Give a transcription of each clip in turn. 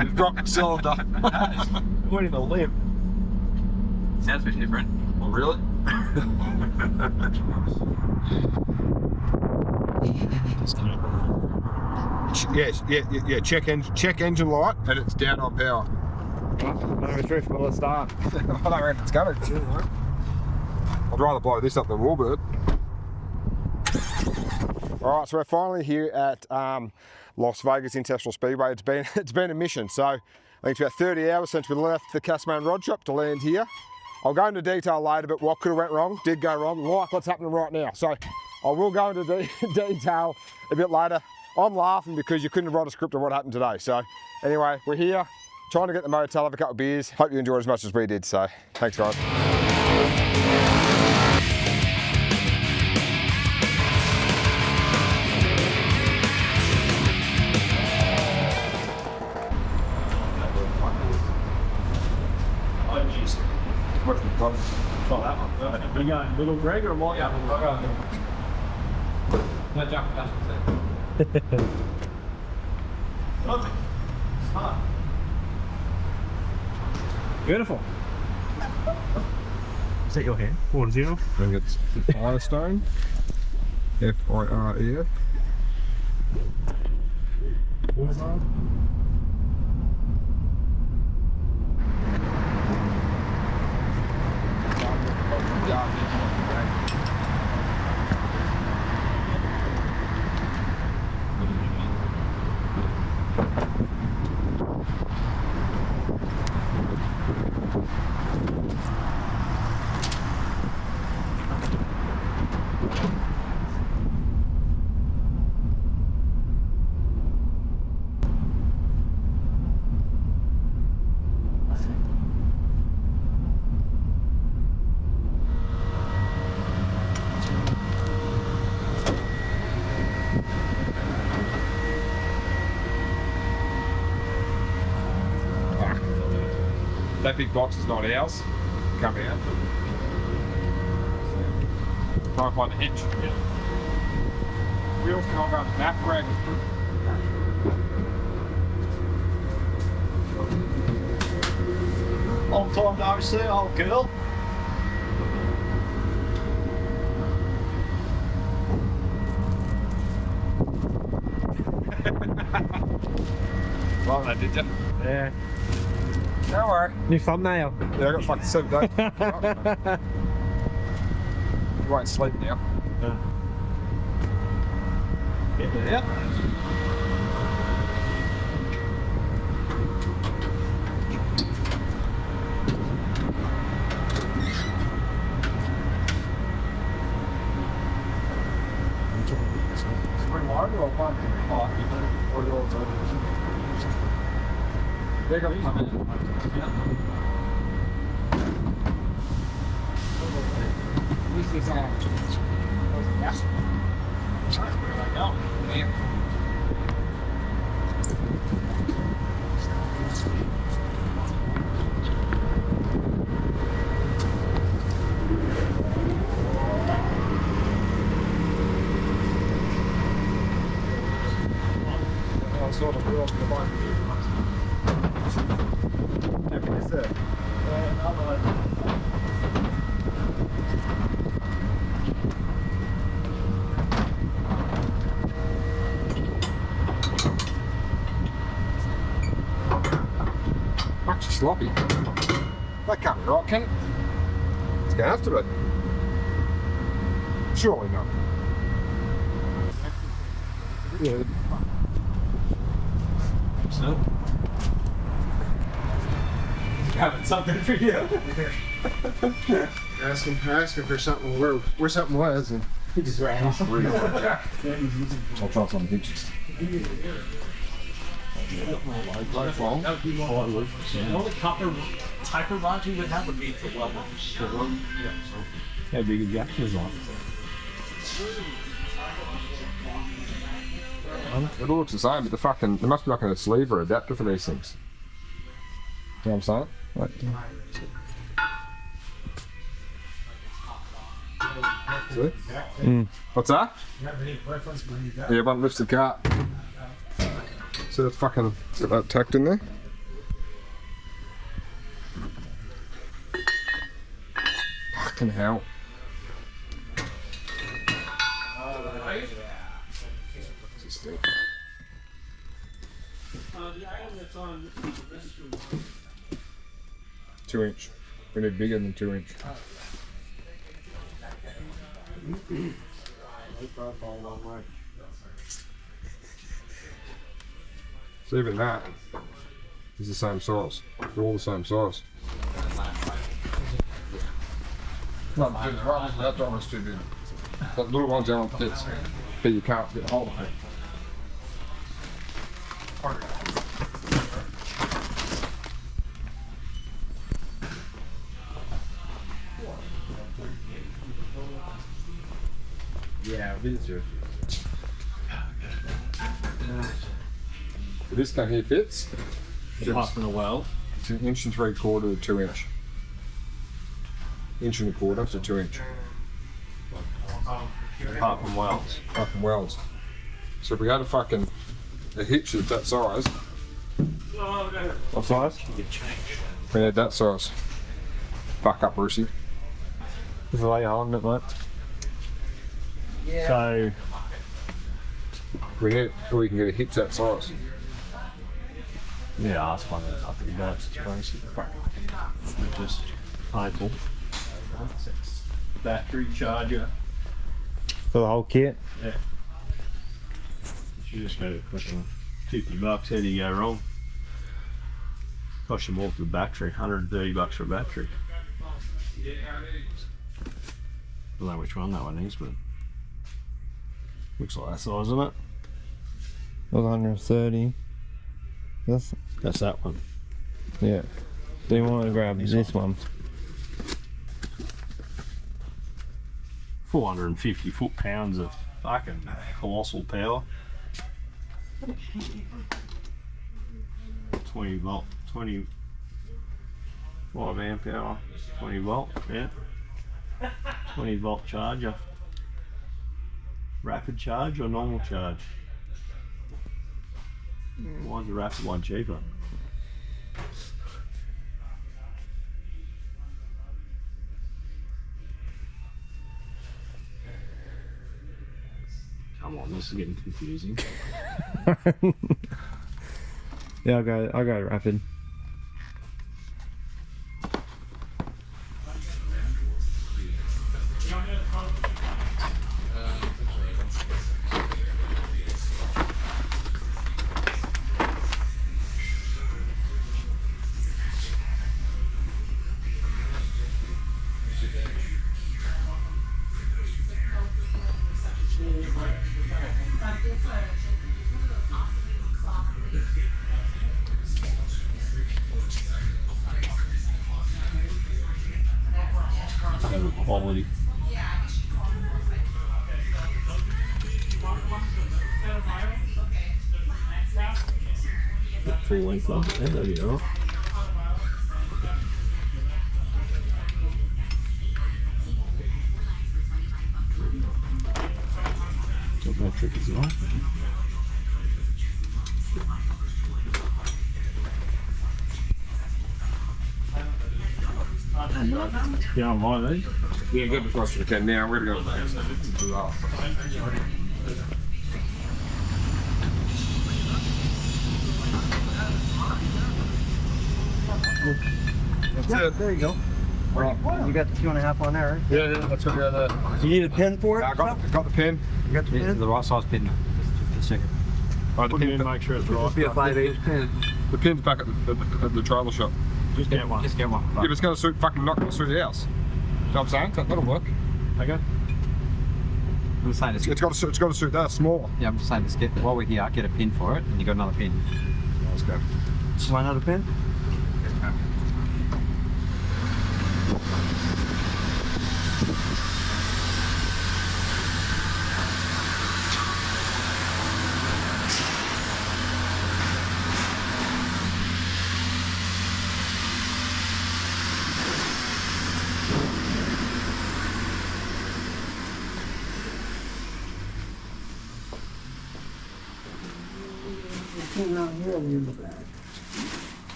You've dropped the cylinder. What in the lip? Sounds a bit different. Oh, really? Yes, yeah. Check engine light, and it's down on power. No drift, will it start? I don't reckon it's going to. I'd rather blow this up than Warbird. All right, so we're finally here at Las Vegas International Speedway. It's been a mission. So I think it's about 30 hours since we left the Cascade Rod Shop to land here. I'll go into detail later, but what could have went wrong did go wrong, like what's happening right now. So I will go into detail a bit later. I'm laughing because you couldn't write a script of what happened today. So anyway, we're here trying to get the motel, have a couple of beers. Hope you enjoyed as much as we did. So thanks, guys. Try that one. Are you going little Greg or what? Yeah, I'll go. No, jump past the Perfect. Smart. Beautiful. Is that your hand? 1-0. I think it's Firestone. F-I-R-E-F. That big box is not ours. Come out. Try and find the hitch. Yeah. Wheels can all go on the back rack. Long time no see, old girl. Well, that did you? Yeah. Don't worry. New thumbnail. Yeah, I got fucking 7 days. You won't sleep now. Get it out. They're going to come in. This is yes. Where they go? Yeah. Sort of real combined. Everything is there. Actually sloppy. That can't be right, can it? It's going to have to be. Surely not. Yeah. So. Having something for you. Asking for something where something was, and He just ran off. I'll try some hitches. The only copper type of rod you would have would be for welding. How big a gap is on? It all looks the same, but there must be like a sleeve or adapter for these things. You know what I'm saying? Like, see? What's that? Yeah, one lifts the cart. So that's fucking got that tucked in there. Fucking hell. Two inch. We need bigger than 2 inch. So even that is the same size. They're all the same size. No, that one's too big. The little ones that one fits, but you can't get a hold of it. Yeah, it is. This thing here fits. Half in a well. It's 1 3/4 to 2 inch. 1 1/4 to 2 inch. Apart from wells. Fucking welds. So if we had a hitch that's that size. What size? We had that size. Fuck up, Rusey. This is the way you're holding it, mate. Yeah. So We can get a hitch that size. yeah, that's one of the notes. Just painful. Battery charger. For the whole kit? Yeah. You just got it fucking $50. How do you go wrong? Cost you more for the battery, $130 for a battery. I don't know which one that one is, but looks like that size, isn't it? It was 130. That's that one. Yeah. Do you want to grab this one? 450 foot-pounds of fucking colossal power. 20 volt, 25 amp hour, 20 volt, yeah. 20 volt charger. Rapid charge or normal charge? Why is the rapid one cheaper? Come on, this is getting confusing. Yeah, I'll go rapid. Quality. Full length of it, there you go. Got metric as well. You don't mind these? Yeah, good across the can now. We're going to go. That's it. There you go. Right. You got the 2.5 on there, right? Yeah, that's what we're there. You need a pen for it? I got the pen. You got the pen? The right size pin. Just a second. Right, the pin, Make sure it's right. Be a 5/8 pen. the pin's back at the trailer shop. Just get one. Just get one. Yeah, but it's going to suit not going to suit the house. You know what I'm saying? That'll work. Okay. I'm saying It's got to suit that. It's smaller. yeah, I'm just saying just get while we're here, get a pin for it, and you got another pin. Let's go. You want another pen?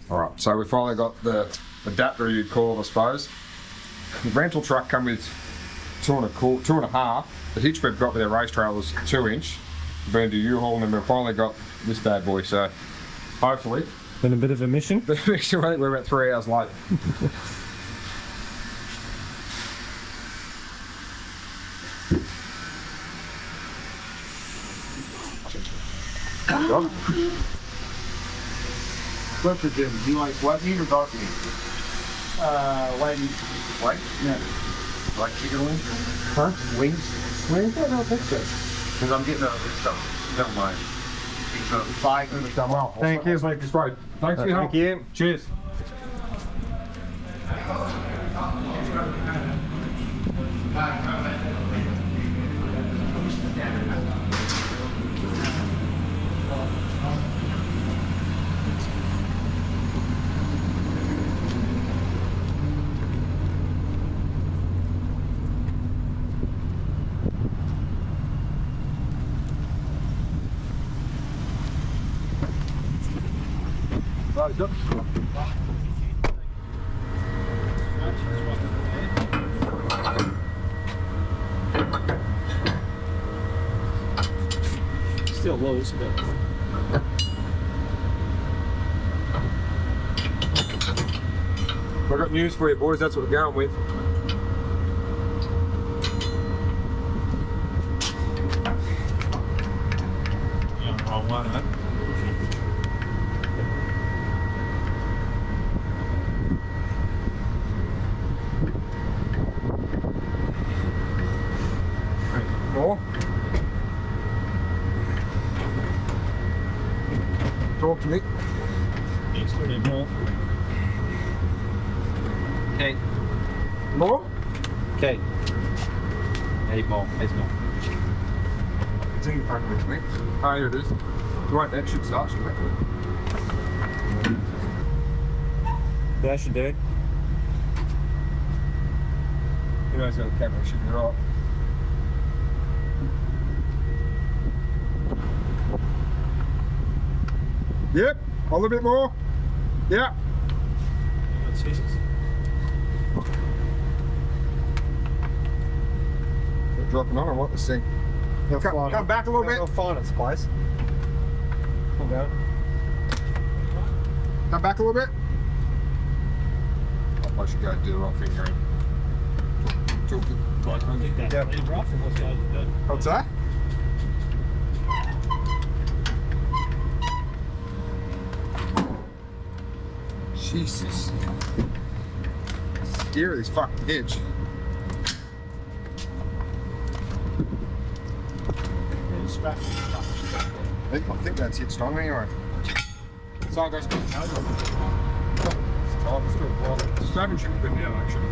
Alright, so we finally got the adapter you'd call it, I suppose. The rental truck come with 2.5. The hitch we've got with our race trailer was 2-inch. We've been to U-Haul and then we've finally got this bad boy, so hopefully. Been a bit of a mission. I think we're about 3 hours late. What's the difference? Do you like white meat or dark meat? White. White? Yeah. Like chicken wings? Huh? Wings? Wings? I don't think so. Because I'm getting this stuff. Never mind. So 5 minutes. Well, thank you. Make this great. Thanks for your help. Thank you. Cheers. Still loose, but. I've got news for you boys, that's what we're going with. Wrong one, huh? More? Talk to me. Next one in more. Okay. More? Okay. 8 more. 8 more. It's in front of me. Oh, here it is. Right, that should start, shouldn't it? That should do. You guys got the camera, should be right. Yep, a little bit more. Yep. They're dropping on or what, this thing? Come back a little bit. They'll find its place. Come down. Come back a little bit. I should go do the wrong thing here. What's that? Jesus. Scary, this fucking hitch. I think that's it strong anyway. So I goes back. Strapping should have been down, actually.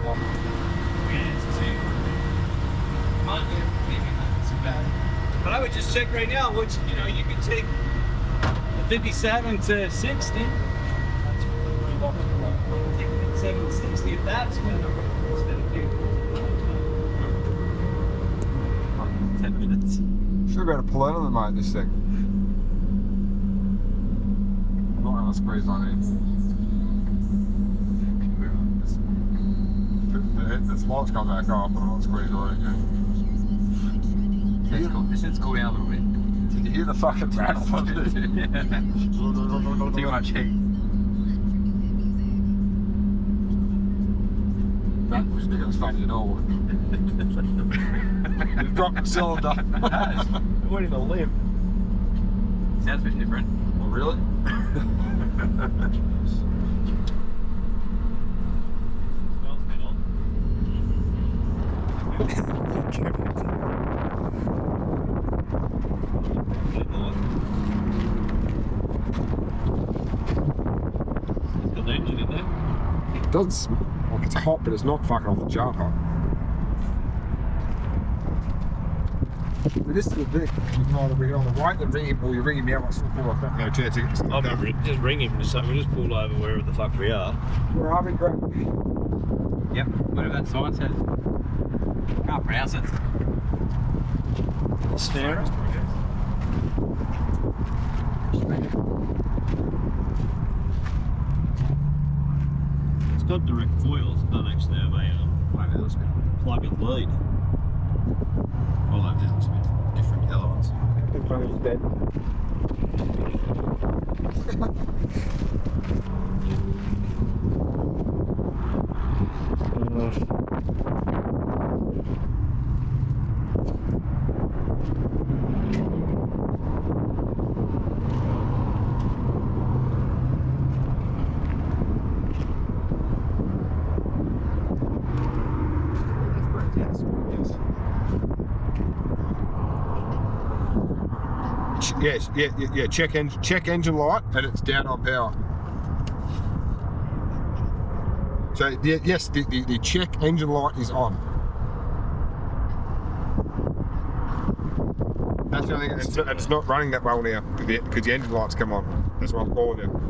But I would just check right now, which, you know, you could take the 57 to 60. Take 57 to 60 if that's good enough. Instead of 10 minutes. Should be able to pull out of the mate, this thing. Not gonna squeeze on it. The spot's come back off, but I'm not squeezed on it again. This shit's cool down a little bit. Did you hear the fucking rattle of it? Too much heat. That was big as funny at all. You've dropped the cylinder. It won't even live. Sounds a bit different. Oh, really? It doesn't smell like it's hot, but it's not fucking off the chart hot. But this is the thing. You can either ring it on the right, then ring him, or you ring him out like some four or five. No chance. I'll just ring him to something. We'll just pull over wherever the fuck we are. Where are we, Greg? Yep, whatever that sign says. Can't pronounce it. Snare. It's got direct foils, it doesn't actually have a plug and lead. Well, that is a bit different the other ones. In front of his bed. Yes, yeah. Check engine light, and it's down on power. So yes, the check engine light is on. That's the only thing. It's not running that well now because the engine light's come on. That's what I'm calling you.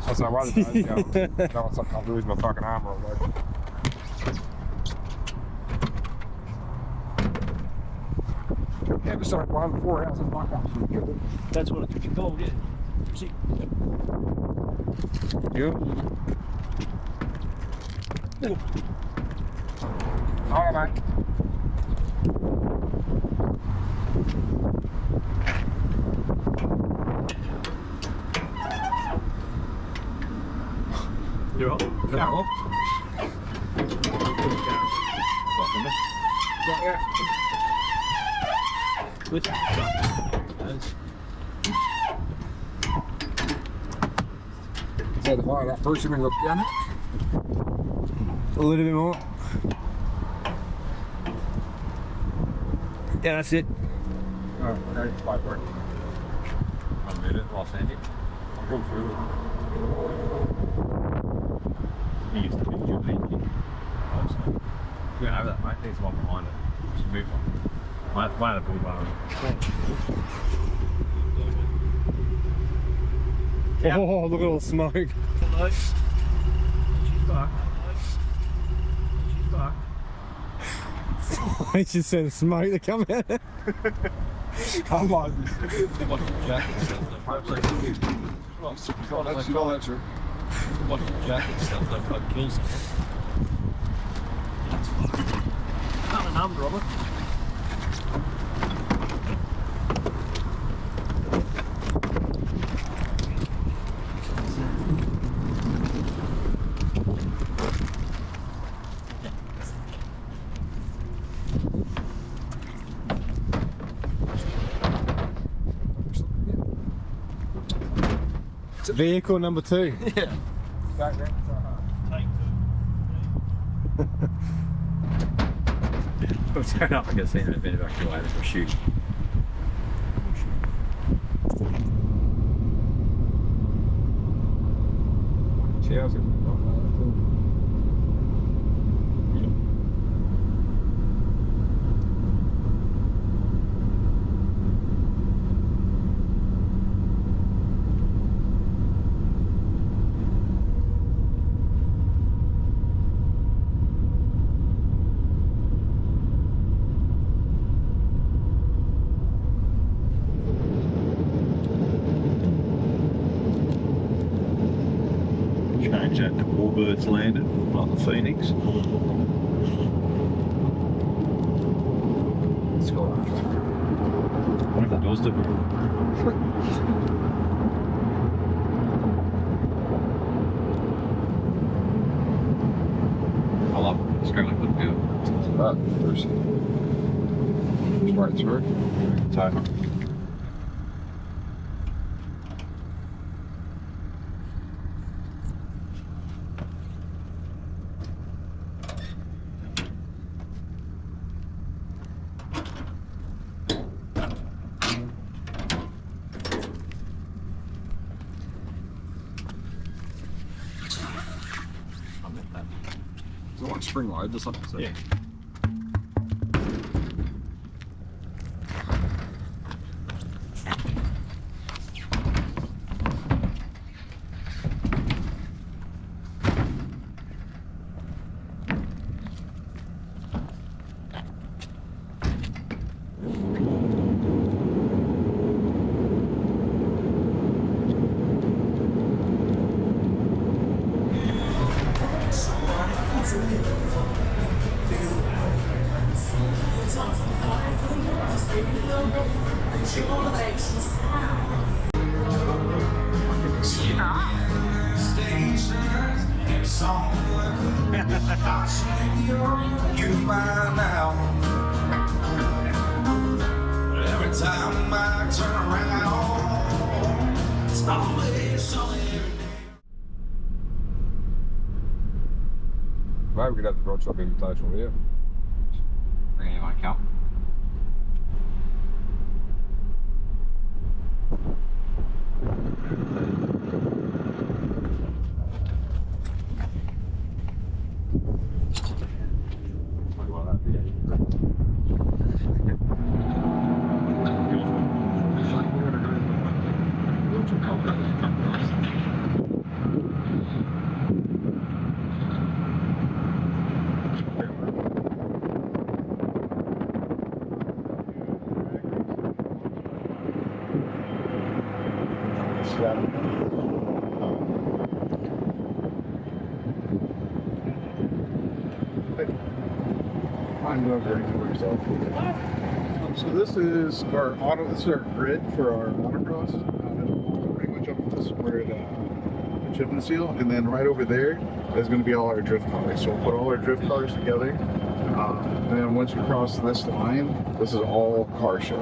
That's not right. No, it's like I'm losing my fucking arm or leg. Episode 1, 4 hours of fuck-ups. That's what it could be called, yeah. See? You? Alright, mate. You're up. Yeah, well. Good. So the fire that first, you can look down it. A little bit more. Yeah, that's it. Oh, okay, quite work. 1 minute, I'll send it. I'll go through it. He used to be your lead. We're going over that, mate. There's one behind it. Just move one. One of the big one. Yeah. Oh, look at all the smoke. Hello. She's fucked. She's fucked. He just said smoke to come out. I like this. Watch the jacket stuff. That's all that's true. Watch the jacket stuff. That fucking kills them. Not an arm, Robert. Vehicle number 2. Yeah. Don't rent so hard. Take 2. We'll turn up and get seen a bit evacuated for shoot. Cheers. Change that to Warbirds landed, not the Phoenix. Let's go. What if the doors do? I love it. It's going like good feel. That first. Straight through. So, Is it like spring load or something? So yeah. Every time I turn around, it's always something. Maybe we could have the rod shop invitational here. Bring anyone count. I'm going to for yourself. So this is our grid for our Autocross. Pretty much up to this where the chip and seal, and then right over there is going to be all our drift cars. So we'll put all our drift cars together, and then once you cross this line, this is all car show.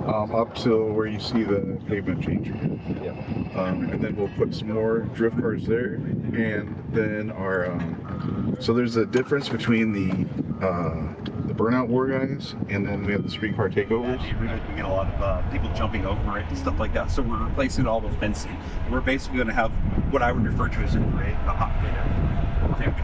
Up to where you see the pavement changer. Yeah. And then we'll put some more drift cars there, and then our so there's a difference between the burnout war guys, and then we have the street car takeovers. We get a lot of people jumping over it and stuff like that. So we're replacing all the fencing. We're basically going to have what I would refer to as a hot pit.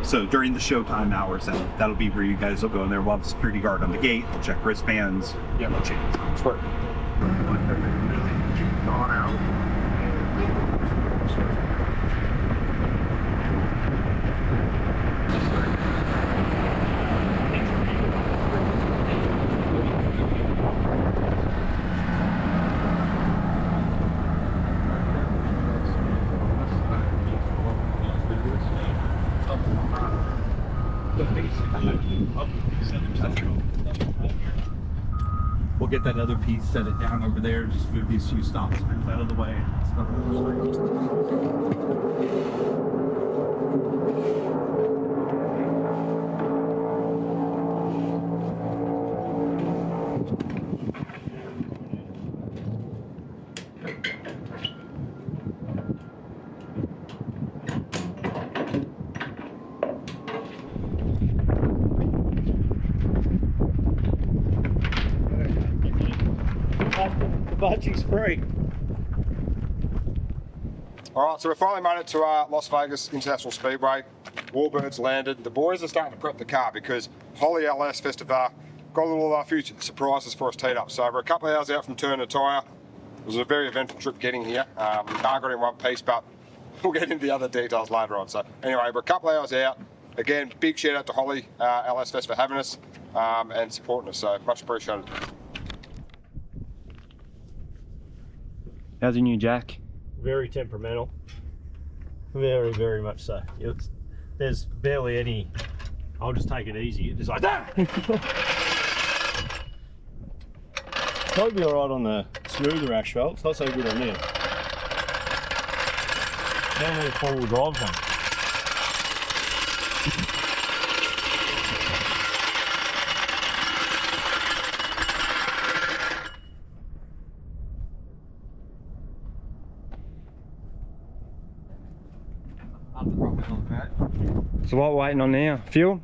So during the showtime hours, that'll be where you guys will go in there. We'll have a security guard on the gate. We'll check wristbands. Yeah, we'll change. Sure. Gone out. We'll get that other piece, set it down over there, just move these few stops out of the way. Budgie's free. All right, so we finally made it to Las Vegas International Speedway. Warbirds landed. The boys are starting to prep the car because Holley LS Festival got a little few surprises for us teed up. So we're a couple of hours out from turning a tyre. It was a very eventful trip getting here. Car got in one piece, but we'll get into the other details later on. So anyway, we're a couple of hours out. Again, big shout out to Holley LS Fest for having us and supporting us. So much appreciated. How's your new jack? Very temperamental. Very, very much so. There's barely any, I'll just take it easy. It's just like that. Might be alright on the smoother asphalt. It's not so good on this. Don't need a four-wheel drive one. So what we're waiting on now? Fuel?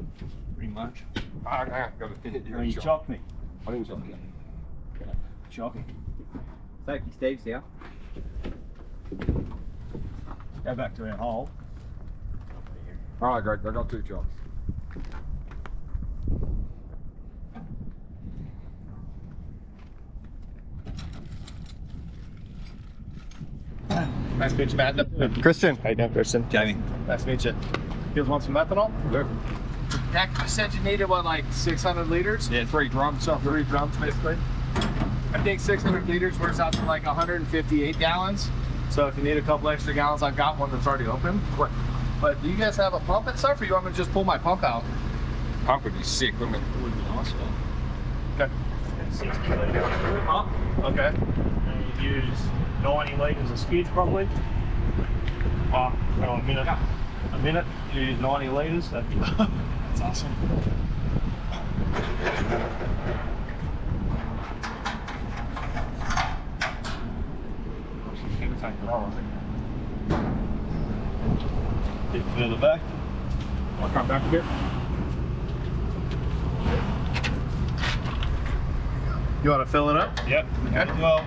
Pretty much. Got to fit Oh, you chopped me. I didn't chop you. Shocking. Safety Steve's here. Go back to our hole. All right, great. I got 2 chops. Nice to meet you, Matt. Christian. How you doing, Christian? Jamie. Nice to meet you. You guys want some methanol? Sure. Jack, you said you needed, what, like 600 liters? Yeah, 3 drums. So 3 drums, basically. I think 600 liters works out to like 158 gallons. So if you need a couple extra gallons, I've got one that's already open. Quick. But do you guys have a pump and stuff, or you want me to just pull my pump out? Pump would be sick, wouldn't it? It would be nice. Okay. 60 litre pump. Okay. And you use 90 litres of skids probably. Oh, a minute. A minute, you use 90 litres. That's awesome. Bit further back. I'll come back a bit. You want to fill it up? Yep. Okay. Well,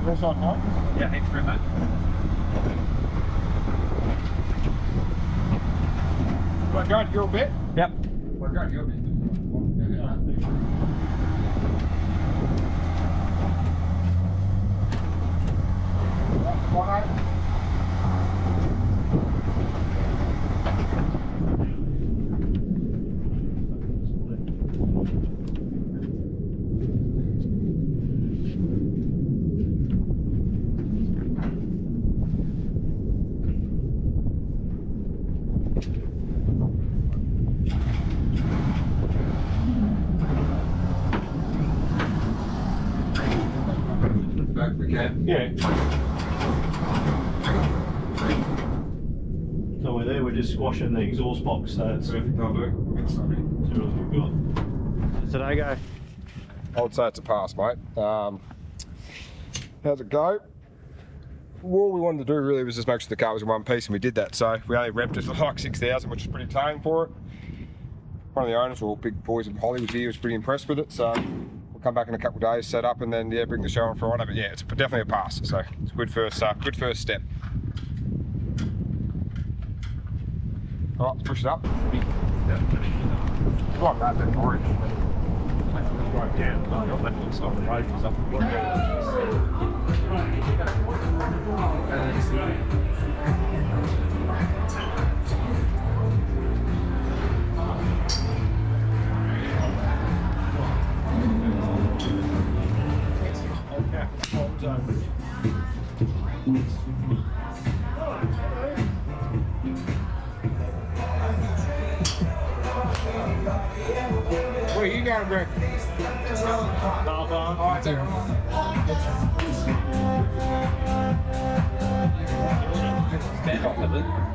This on hot? Yeah, thanks very much. I got your bit? Yep. I got your bit. Back we can. yeah. So we're there, we're just squashing the exhaust box, so it's Perfect, I'll do it. We'll get started. what we've got. Today go. I would say it's a pass, mate. How's it go? All we wanted to do really was just make sure the car was in one piece, and we did that. So we only repped it for like 6,000, which is pretty tame for it. One of the owners, all big boys from Holley, was here, was pretty impressed with it. So we'll come back in a couple of days, set up, and then bring the show on Friday. But yeah, it's definitely a pass. So it's a good first step. All right, let's push it up. Like that, then orange. Right down. Oh, that looks off the road for something. Where you got it, Rick? Oh, it's there.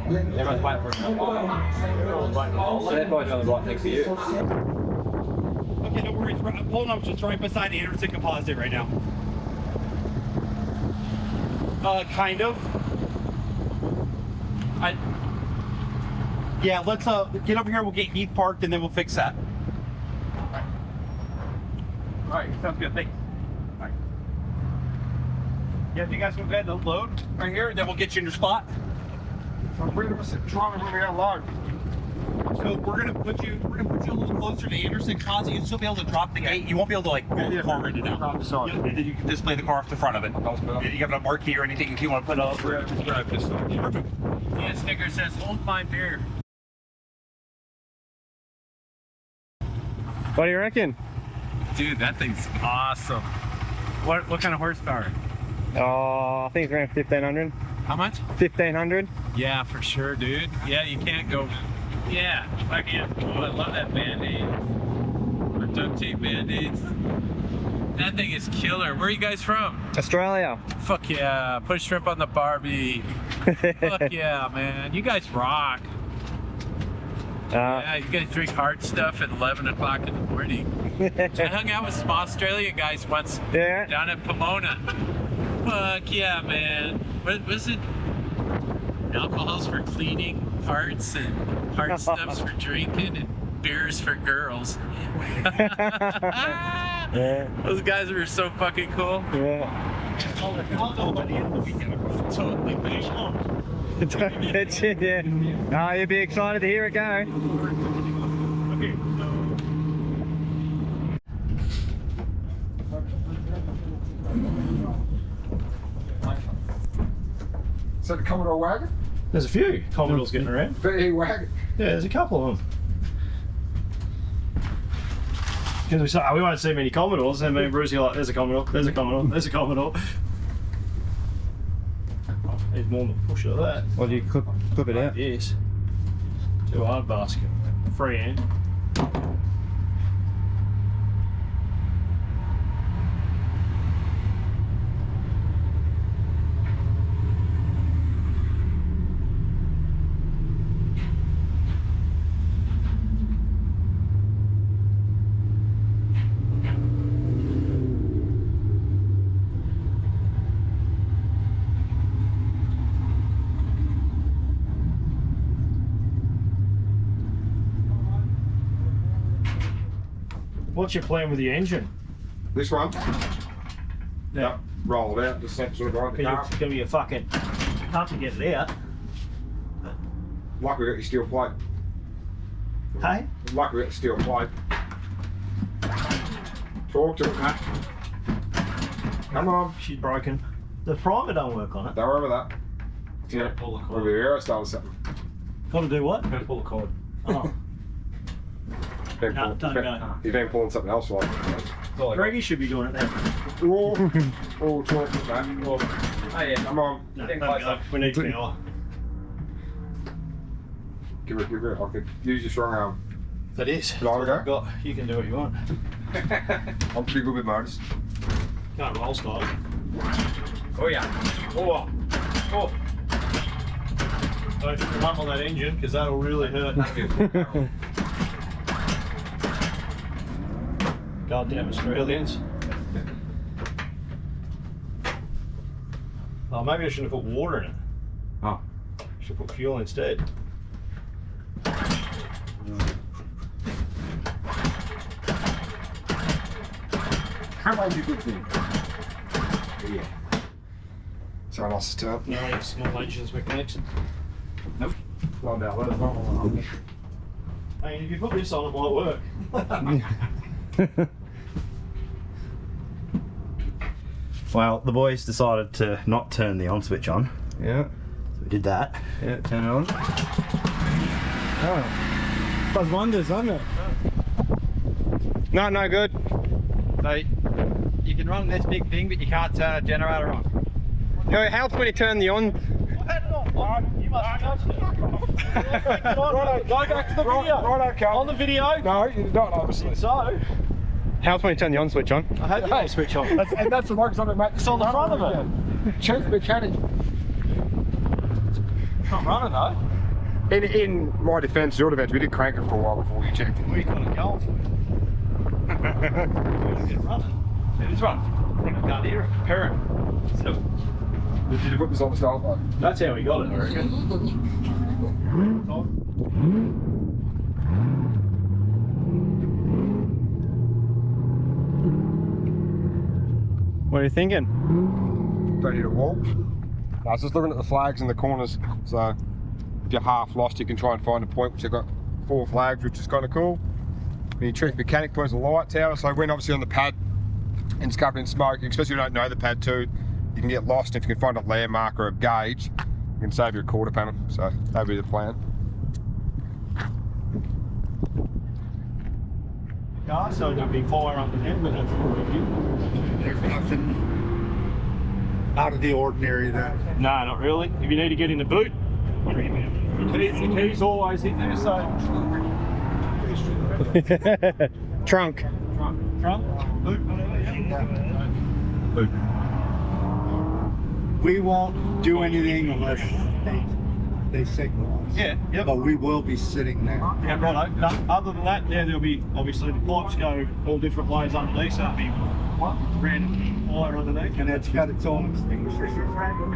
Everyone's waiting for it. Everyone's waiting. So they're probably doing the right thing for you. Okay, no worries. I'm pulling up just right beside Anderson Composite right now. Kind of. Yeah, let's get over here. We'll get Heath parked and then we'll fix that. All right, sounds good. Thanks. All right. Yeah, if you guys want to go ahead and load right here, then we'll get you in your spot. I'm trying to bring out loud. So we're gonna put you a little closer to Anderson Composite. You'll still be able to drop the gate. You won't be able to like pull the car right out. And then you can display the car off the front of it. You have a marquee or anything if you want to put it up. Perfect. Yeah, sticker says hold my beer. What do you reckon? Dude, that thing's awesome. What kind of horsepower? I think it's around 1500. How much? 1500. Yeah, for sure, dude. Yeah, you can't go. Yeah, fuck yeah. Oh, I love that Band-Aid. Or duct tape Band-Aids. That thing is killer. Where are you guys from? Australia. Fuck yeah. Put a shrimp on the Barbie. Fuck yeah, man. You guys rock. Yeah, you guys drink hard stuff at 11 o'clock in the morning. I hung out with some Australian guys once down at Pomona. Fuck yeah, man. What was it? Alcohol's for cleaning, parts, and hard stuff's for drinking, and beers for girls. Those guys were so fucking cool. Totally finished. Oh, you'd be excited to hear it go. Is that a Commodore wagon? There's a few Commodores getting around. VE wagon. Yeah, there's a couple of them. Because we won't see many Commodores, and me and Brucey are like, there's a Commodore, there's a Commodore, there's a Commodore. Need more than a push of that. Well, you clip it out. Yes. Too hard basket. Free hand. What's your plan with the engine? This one? Yeah. Roll it out, just sort of behind the car. It's gonna be a fucking hard to get it out. Like we got your steel plate. Hey? Like we got the steel plate. Talk to it, mate. Come on. She's broken. The primer don't work on it. Don't worry about that. Yeah. Pull the We'll be Aerostar or something. Gotta do what? Gotta pull the cord. Oh. No, don't go. He's been pulling something else like Greggy should be doing it then. Oh, talk to it, mate. Oh yeah. Come on. No, don't go. We need power. Give it. I could use your strong arm. That is. Can I go? Got, you can do what you want. I'm pretty good with motors. Can't roll style. Oh yeah. Oh. Oh. Don't run on that engine because that'll really hurt. Goddamn Australians. Oh, maybe I shouldn't have put water in it. Oh. Should put fuel instead. How about you good thing? Yeah. Someone else's turn. No, it's small engines mechanics. Nope. Well, now, let us know. Hey, if you put this on, it might work. Well, the boys decided to not turn the on switch on. Yeah. So we did that. Yeah, turn it on. Oh. Does wonders, doesn't it? No good. So you can run this big thing, but you can't turn a generator on. It helps when you turn the on. You must have touched it. Go back to the video. Righto, Cal. On the video. No, you don't, obviously. So, Helps when you turn the on switch on. I had the on switch on. And that's the work something, mate. It's on the front of it. Check the mechanic. Not running though. In my defence, your defence, we did crank it for a while before we checked it. We got it going. It's running. It is running. I can't hear it. Parent. So, Did you put this on the start line? that's how we got it, I reckon. What are you thinking? Don't need a wall. I was just looking at the flags in the corners, so if you're half lost you can try and find a point, which they've got 4 flags, which is kind of cool. When you check mechanic points, a light tower, so when obviously on the pad and it's covered in smoke, especially if you don't know the pad too, you can get lost. If you can find a landmark or a gauge, you can save your quarter panel, so that'd be the plan. Yeah, so there'll be fire up ahead, but that's There's nothing out of the ordinary there. no, not really. If you need to get in the boot, the key's always in there, so. Trunk. Trunk, boot, whatever, yeah. We won't do anything unless they signal us. Yeah, yep. But we will be sitting there. Yeah, righto. No, other than that, yeah, there'll be obviously the pipes go all different ways underneath, so it'll be random wire underneath. And it's got its own extinguisher. It's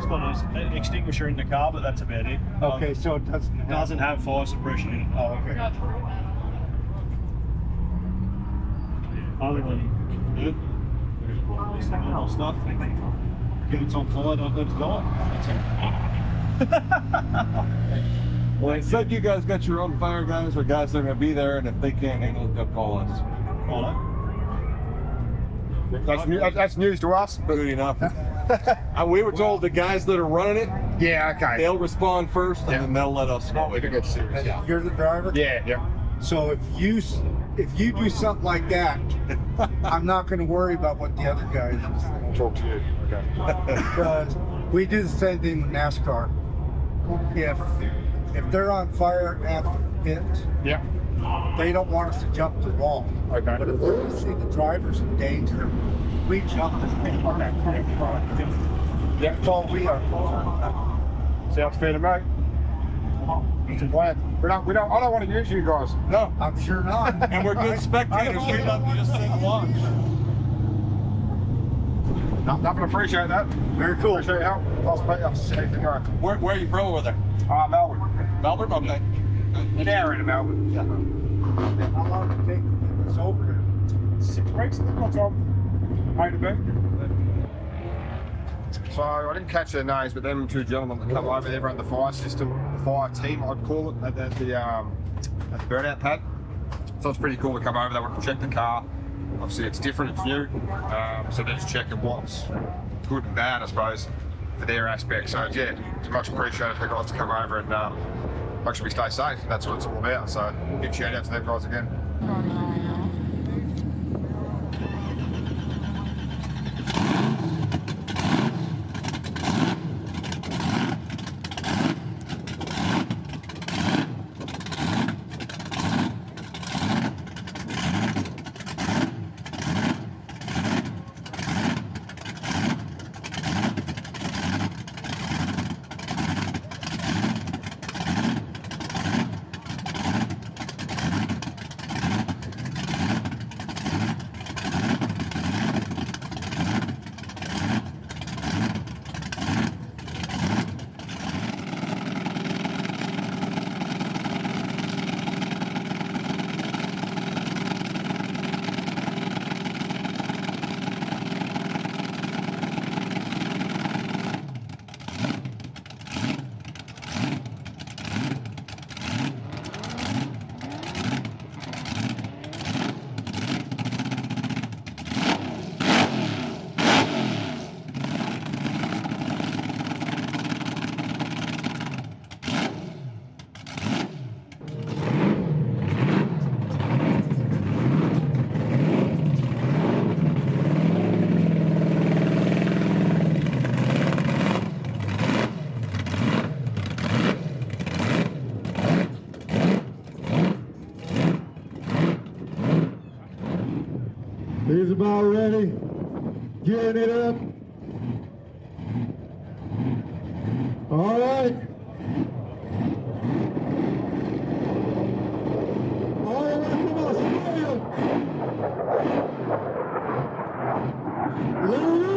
got an extinguisher in the car, but that's about it. Okay, so it Doesn't have fire suppression in it. Oh, okay. Other than good. This whole stuff. If it's on fire, don't let it go. Well, it said you guys got your own fire guys or guys that are gonna be there, and if they can't handle it, they'll call us. Righto. That's news to us, but Good enough. We were told the guys that are running it, yeah, okay. they'll respond first, and then they'll let us know. If it gets serious. And you're the driver? Yeah, yeah. So if you do something like that, I'm not going to worry about what the other guys I'll talk to you. Okay. because we do the same thing with NASCAR. If they're on fire at the pit, Yeah. they don't want us to jump the wall. Okay. But if we see the drivers in danger, we jump and pick on that crank rod. Yeah. That's all we are. Sounds fair to me. It's a plan. I don't want to use you guys. No, I'm sure not. and we're good spectators. We love to just sit and watch. Nothing, appreciate that. Very cool. Appreciate your help. I'll pay you. Safe to go. Where are you from over there? Melbourne. Melbourne? Okay. An hour into Melbourne. How long did it take to get this over here? 6 weeks, I think that's all. Made it big. So I didn't catch their names, but them 2 gentlemen that come over, they run the fire system, the fire team, I'd call it, at the burnout pad. So it's pretty cool to come over. They want to check the car. Obviously, it's different, it's new. So they're just checking what's good and bad, I suppose, for their aspect. So yeah, it's much appreciated for the guys to come over and make sure we stay safe. That's what it's all about. So big shout out to them guys again. about ready? Getting it up. All right. All the way from Australia. Larry.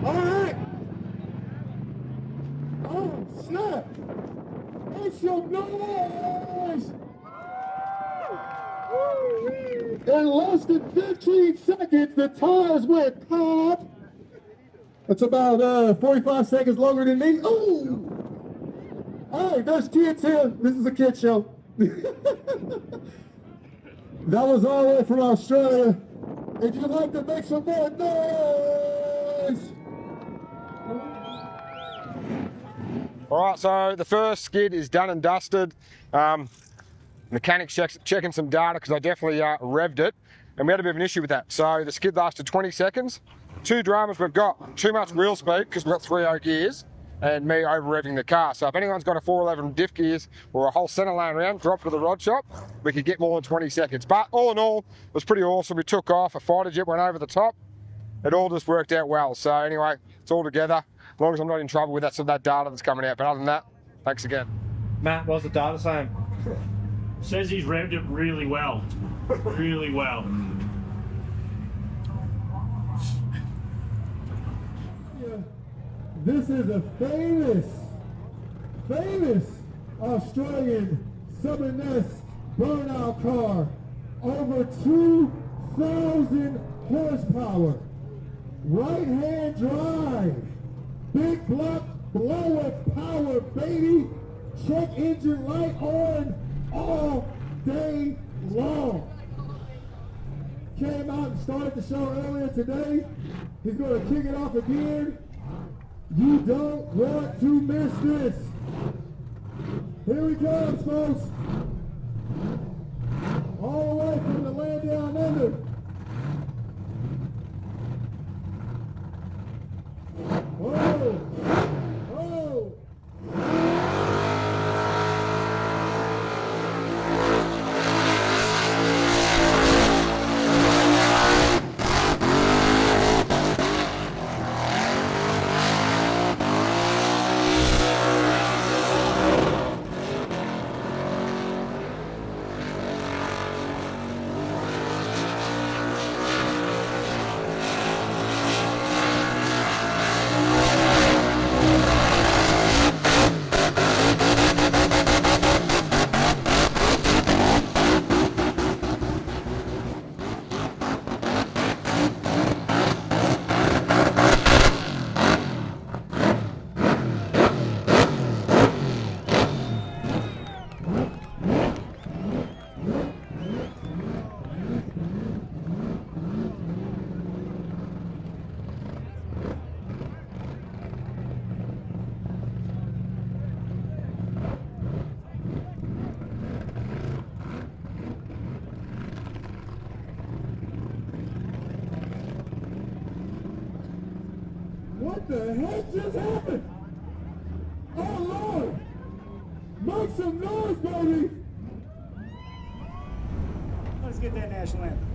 All right. Oh, snap. Make some noise. In less than 15 seconds, the tires went pop. That's about 45 seconds longer than me. Oh! All right, there's kids here. This is a kid show. That was all the way from Australia. If you'd like to make some more noise. All right, so the first skid is done and dusted. Mechanics checking some data because I definitely revved it, and we had a bit of an issue with that. So the skid lasted 20 seconds. Two dramas, we've got too much wheel speed because we've got 3.0 gears, and me over revving the car. So if anyone's got a 411 diff gears or a whole centre lane round, drop it to the rod shop, we could get more than 20 seconds. But all in all, it was pretty awesome. We took off, a fighter jet went over the top. It all just worked out well. So anyway, it's all together. As long as I'm not in trouble with that data that's coming out. But other than that, thanks again. Matt, what's the data saying? Says he's revved it really well. Really well. This is a famous Australian Summernats burnout car. Over 2,000 horsepower. Right-hand drive. Big block blower power, baby. Check engine light on all day long. Came out and started the show earlier today. He's going to kick it off again. You don't want to miss this. Here he comes, folks. All the way from the land down under. Whoa! Whoa! What the heck just happened? Oh Lord! Make some noise, baby! Let's get that national anthem.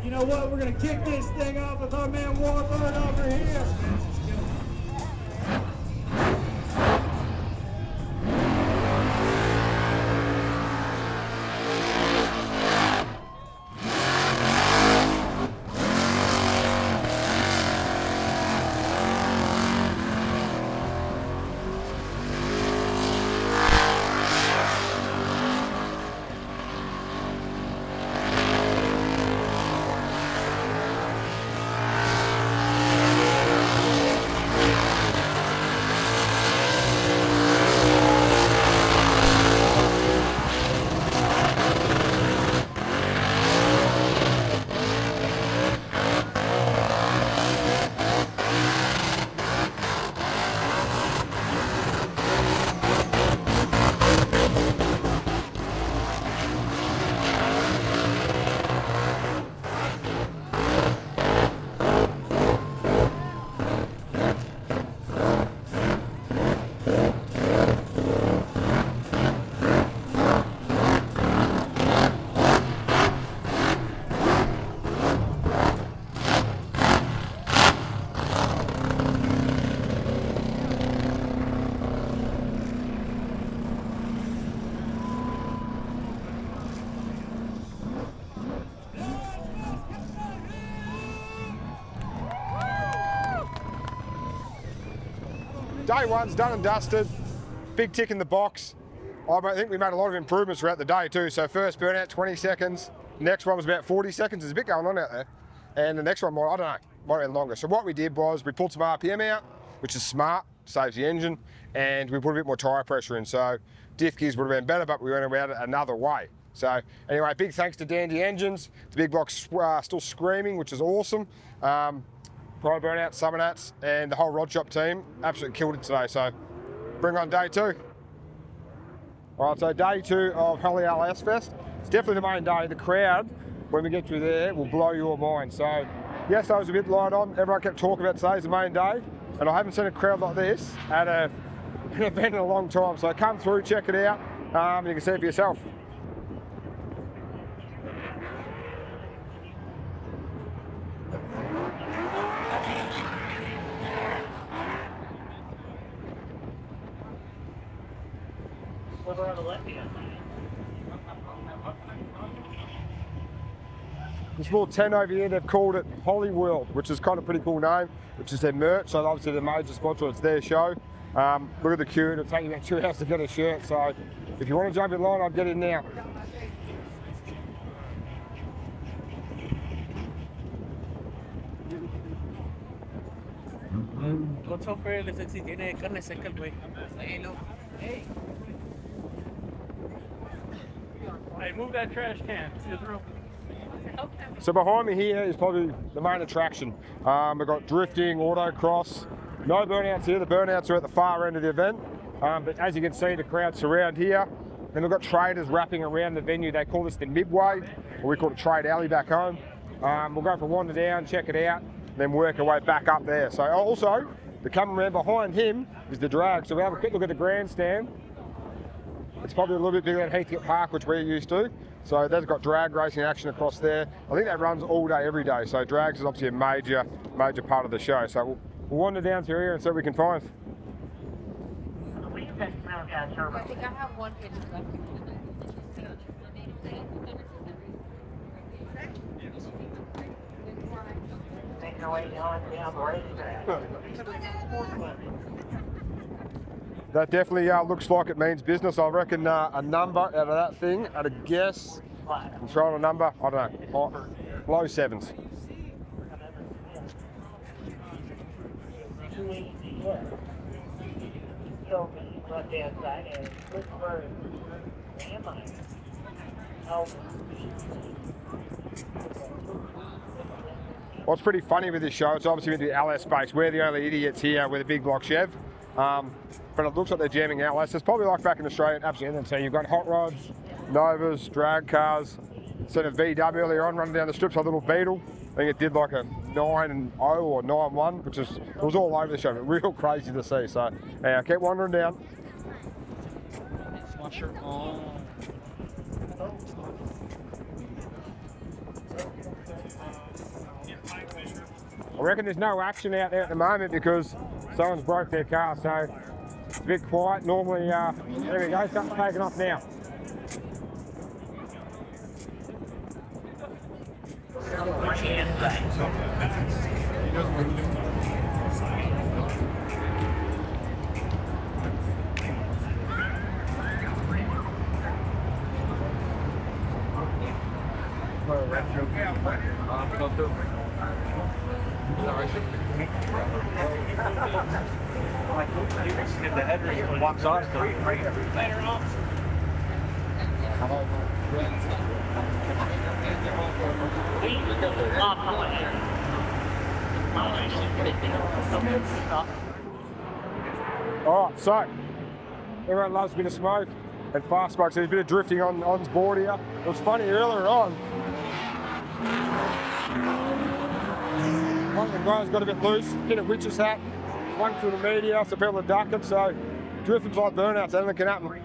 You know what? We're gonna kick this thing off with our man Warbird over here. Day one's done and dusted. Big tick in the box. I think we made a lot of improvements throughout the day too. So first burnout, 20 seconds. Next one was about 40 seconds. There's a bit going on out there. And the next one, I don't know, might be longer. So what we did was we pulled some RPM out, which is smart, saves the engine, and we put a bit more tyre pressure in. So diff gears would have been better, but we went about it another way. So anyway, big thanks to Dandy Engines. The big block's still screaming, which is awesome. Burnouts, Summernats, and the whole rod shop team absolutely killed it today. So bring on day two. All right, so day two of Holley LS Fest. It's definitely the main day. The crowd, when we get through there, will blow your mind. So yes, I was a bit light on. Everyone kept talking about today's the main day, and I haven't seen a crowd like this at an event in a long time. So come through, check it out, and you can see it for yourself. Over on the left hand. This little tent over here, they've called it Holley World, which is kind of a pretty cool name, which is their merch. So obviously the major sponsor, it's their show. Look at the queue, it'll take you about 2 hours to get a shirt. So if you want to jump in line, I'd get in now. What's up, les si tiene carne seca el güey. Hey. Hey, move that trash can. So behind me here is probably the main attraction. We've got drifting, autocross. No burnouts here. The burnouts are at the far end of the event. But as you can see, the crowds surround here. Then we've got traders wrapping around the venue. They call this the midway, or we call it Trade Alley back home. We'll go for a wander down, check it out, then work our way back up there. So also, the cameraman behind him is the drag. So we have a quick look at the grandstand. It's probably a little bit bigger than Heathcote Park, which we're used to. So they've got drag racing action across there. I think that runs all day, every day. So drags is obviously a major part of the show. So we'll wander down through here and see what we can find. I think I have one hitch left. That definitely looks like it means business. I reckon a number out of that thing, at a guess, I'm throwing a number, I don't know, low sevens. What's pretty funny with this show, it's obviously in the LS space. We're the only idiots here with a big block Chev. But it looks like they're jamming LS. It's probably like back in Australia, absolutely. So you've got hot rods, Novas, drag cars. Seen a VW earlier on running down the strips, a little Beetle. I think it did like a 9.0 or 9.1, which is, it was all over the show, but real crazy to see. So yeah, I kept wandering down. I reckon there's no action out there at the moment because someone's broke their car, so it's a bit quiet. Normally, there we go, something's taking off now. The header walks off. Alright, so everyone loves a bit of smoke and fast smoke, so there's a bit of drifting on's board here. It was funny earlier on. One of the guys got a bit loose, hit a witch's hat, swung to the media, so people are ducking, so drifting's like burnouts, anything can happen.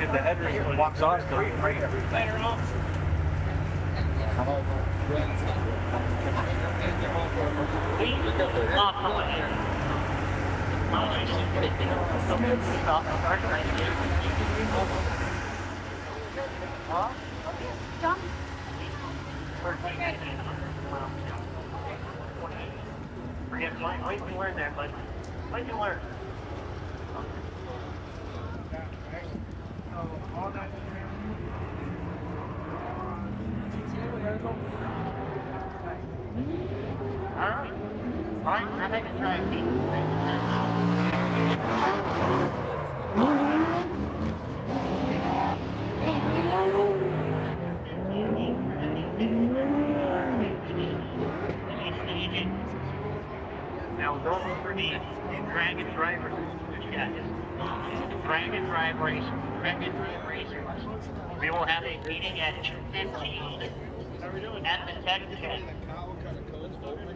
The header walks off. Wait to learn there, bud. Wait to learn. Alright. Alright, I think it's right. Now, those for the drag and drive drag and drive race. Drag and drive racers. We will have a meeting at 2:15 at the tech shed.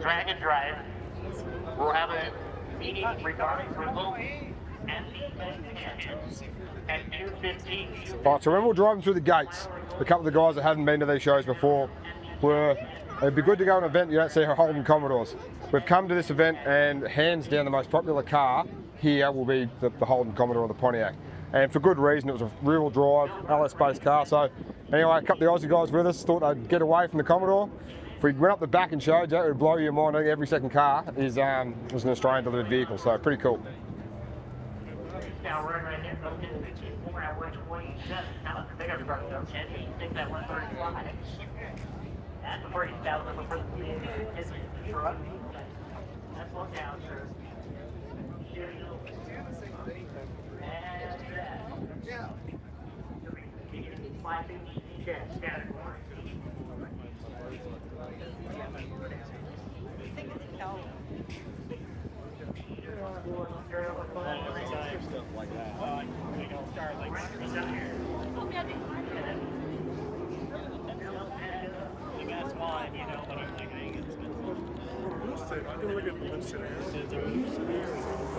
Drag and drive. We'll have a meeting regarding remote and the tech shed at 2:15. Alright, so when we're driving through the gates, a couple of the guys that haven't been to these shows before it'd be good to go to an event you don't see Holden Commodores. We've come to this event and hands down the most popular car here will be the Holden Commodore or the Pontiac. And for good reason, it was a rear-wheel drive, LS-based car. So anyway, a couple of the Aussie guys with us thought I'd get away from the Commodore. If we went up the back and showed you, it would blow your mind. I think every second car is an Australian delivered vehicle, so pretty cool. Now we're right here, so we're at 127. Now the bigger truck goes 10, you think that 135. That's before you sell them before the truck. That's one down, sir. Yeah.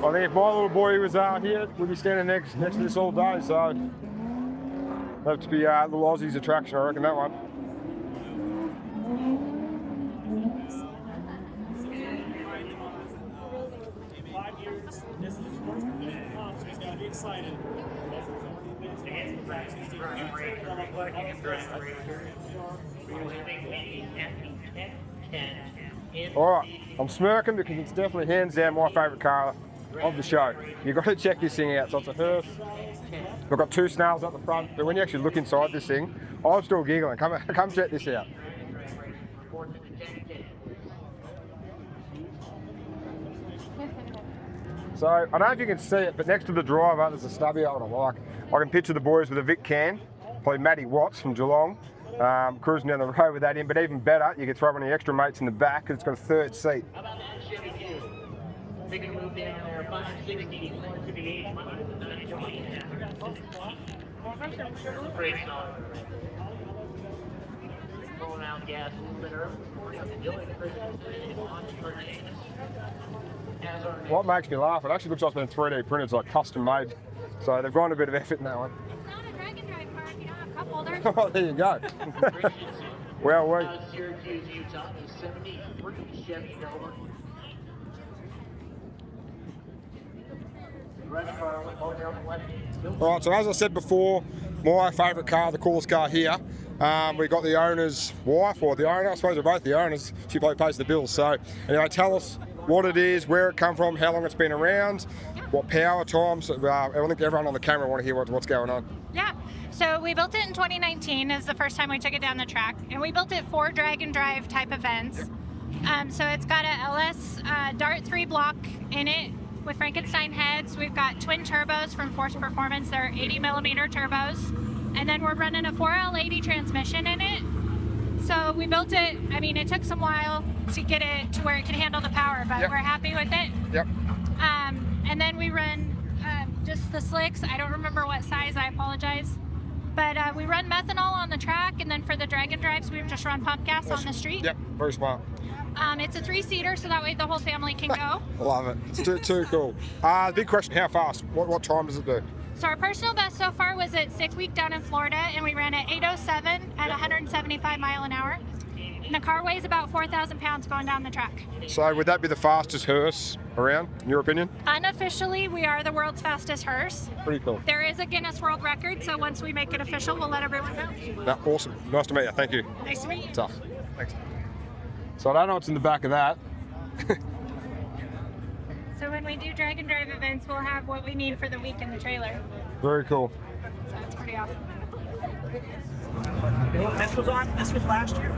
I think if my little boy was here, we'd be standing next to this all day, so that'd be a little Aussie's attraction, I reckon, that one. Alright, I'm smirking because it's definitely hands down my favourite car of the show. You've got to check this thing out. So it's a hearse. We've got 2 snails up the front, but when you actually look inside this thing, I'm still giggling. Come check this out. So, I don't know if you can see it, but next to the driver, there's a stubby I like. I can picture the boys with a Vic can, probably Matty Watts from Geelong, cruising down the road with that in, but even better, you can throw one of the extra mates in the back because it's got a 3rd seat. What makes me laugh, it actually looks like it's been 3D printed, it's like custom made. So they've gone a bit of effort in that one. It's not a drag and drive car if you don't have cup holders. Oh, there you go. Well, we. Alright, so as I said before, my favourite car, the coolest car here, we got the owner's wife, or the owner, I suppose they're both the owners, she probably pays the bills. So anyway, tell us what it is, where it come from, how long it's been around, what power times. I think everyone on the camera want to hear what's going on. Yeah, so we built it in 2019 is the first time we took it down the track, and we built it for drag and drive type events. So it's got a LS Dart 3 block in it with Frankenstein heads. We've got twin turbos from Force Performance, they're 80mm turbos, and then we're running a 4L80 transmission in it. So we built it, I mean, it took some while to get it to where it can handle the power, but we're happy with it. Yep. And then we run just the slicks. I don't remember what size, I apologize. But we run methanol on the track, and then for the drag and drives, we just run pump gas on the street. Yep, very smart. It's a 3-seater, so that way the whole family can go. Love it. It's too cool. Big question, how fast? What time does it do? So our personal best so far was at 6 Week down in Florida, and we ran at 8:07 at 175 mile an hour. And the car weighs about 4,000 pounds going down the track. So would that be the fastest hearse around, in your opinion? Unofficially, we are the world's fastest hearse. Pretty cool. There is a Guinness World Record, so once we make it official, we'll let everyone know. No, awesome. Nice to meet you. Thank you. Nice to meet you. Tough. Thanks. So I don't know what's in the back of that. So when we do drag and drive events, we'll have what we need for the week in the trailer. Very cool. So it's pretty awesome. This was on. This was last year.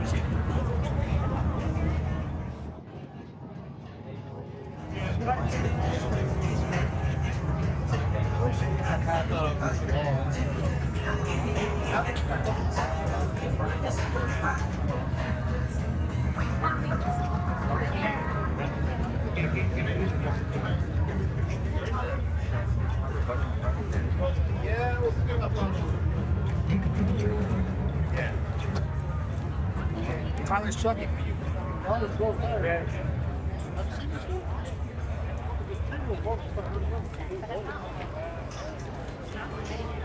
Tyler's checking for you.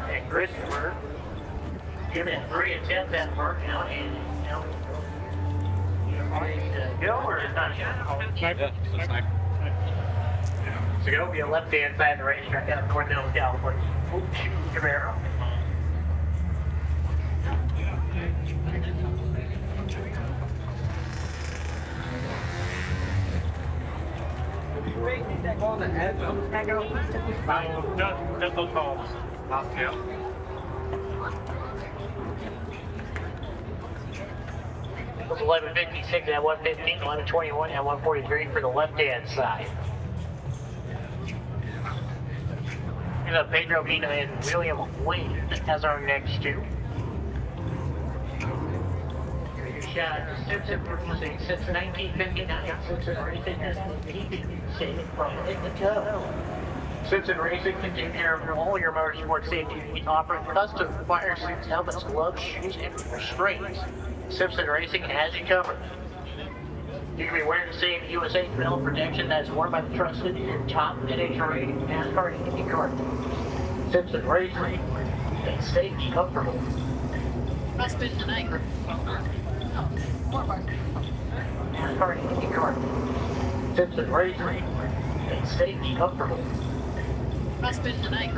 Hey, Christopher, give it 3 attempts at burnout and go or it's not Sniper. Sniper. So go be a left-hand side of the racetrack out of Cornell, California. Camaro. Just those calls. Yeah. It was 11:56 at 1:15, 11:21 at 1:43 for the left-hand side. And Pedro Vina and William Wayne as our next two. Shot Simpson producing since 1959. Simpson Racing has been keeping safe from the go. Simpson Racing can take care of all your motorsport safety needs, offering custom fire suits, helmets, gloves, shoes, and restraints. Simpson Racing has you covered. You can be wearing the same USA metal protection that's worn by the trusted and top NHRA NASCAR and IndyCar. Simpson Racing, and stay comfortable. Must be tonight. NASCAR and IndyCar. Simpson Racing, and stay comfortable. Husband tonight.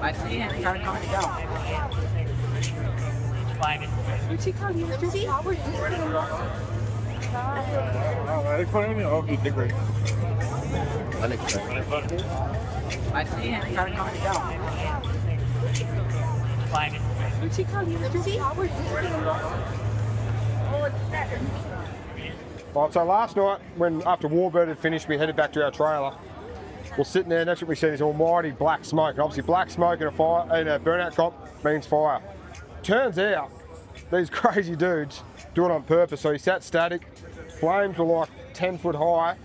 I see him kind of coming down. Did she call you yesterday? I see him kind of coming down. Did she call you yesterday? Right, so last night, when after Warbird had finished, we headed back to our trailer. We're sitting there, next to what we see this almighty black smoke. And obviously black smoke in a fire, in a burnout comp means fire. Turns out, these crazy dudes do it on purpose. So he sat static, flames were like 10 foot high.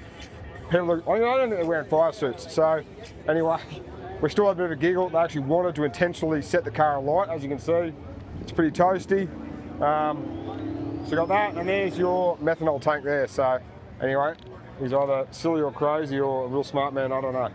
People are, I don't think they're wearing fire suits. So anyway, we still had a bit of a giggle. They actually wanted to intentionally set the car alight, as you can see. It's pretty toasty. So got that, and there's your methanol tank there. So anyway, he's either silly or crazy or a real smart man, I don't know.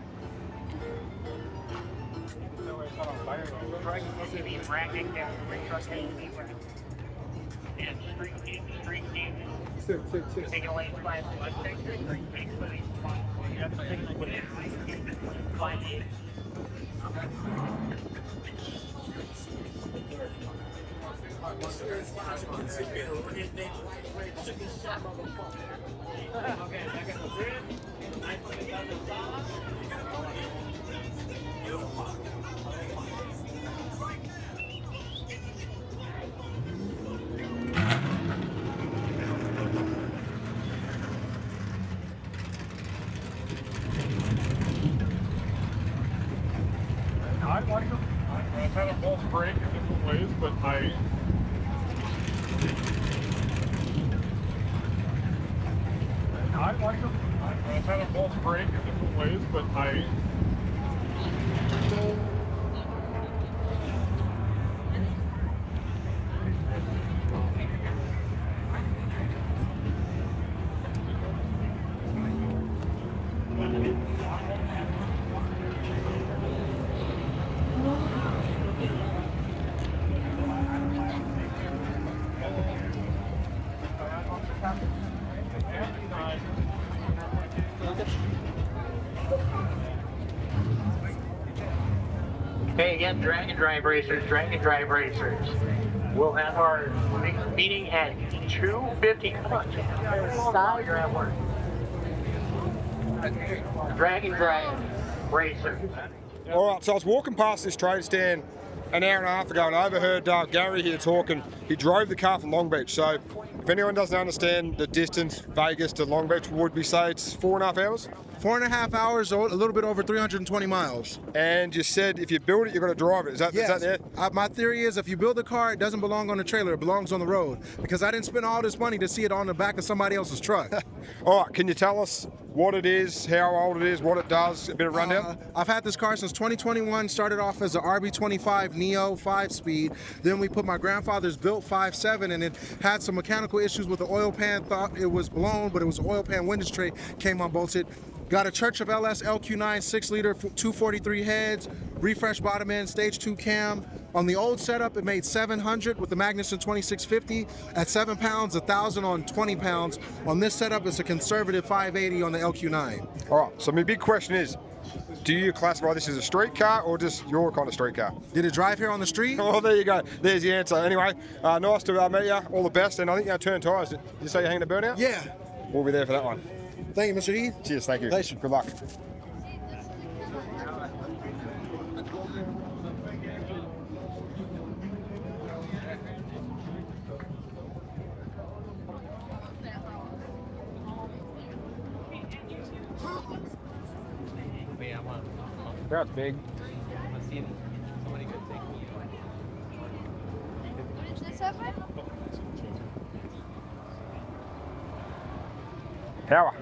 I like them. I've had them both break in different ways, but I like them. I've had them both break in different ways, but Hey, again, Dragon Drive Racers. We'll have our meeting at 2:50. Come on, stop. You're at work. Dragon Drive Racers. All right, so I was walking past this trade stand an hour and a half ago and I overheard Gary here talking. He drove the car from Long Beach. So if anyone doesn't understand the distance, Vegas to Long Beach, would we say it's 4.5 hours? 4.5 hours, a little bit over 320 miles. And you said if you build it, you're going to drive it. Is that it? My theory is if you build a car, it doesn't belong on the trailer, it belongs on the road. Because I didn't spend all this money to see it on the back of somebody else's truck. All right, can you tell us what it is, how old it is, what it does, a bit of rundown? I've had this car since 2021, started off as an RB25 Neo 5-speed. Then we put my grandfather's built 5.7 and it had some mechanical issues with the oil pan, thought it was blown, but it was an oil pan windage tray, came unbolted. Got a Church of LS LQ9 6-liter 243 heads, refresh bottom end, stage 2 cam. On the old setup, it made 700 with the Magnuson 2650. At 7 pounds, 1,000 on 20 pounds. On this setup, it's a conservative 580 on the LQ9. All right, so my big question is, do you classify this as a street car or just your kind of street car? Did it drive here on the street? Oh, there you go. There's the answer. Anyway, nice to meet you. All the best. And I think you turn tyres. Did you say you're hanging a burnout? Yeah. We'll be there for that one. Thank you, Mr. Heath. Cheers, thank you. Pleasure. Good luck. That's big. Power.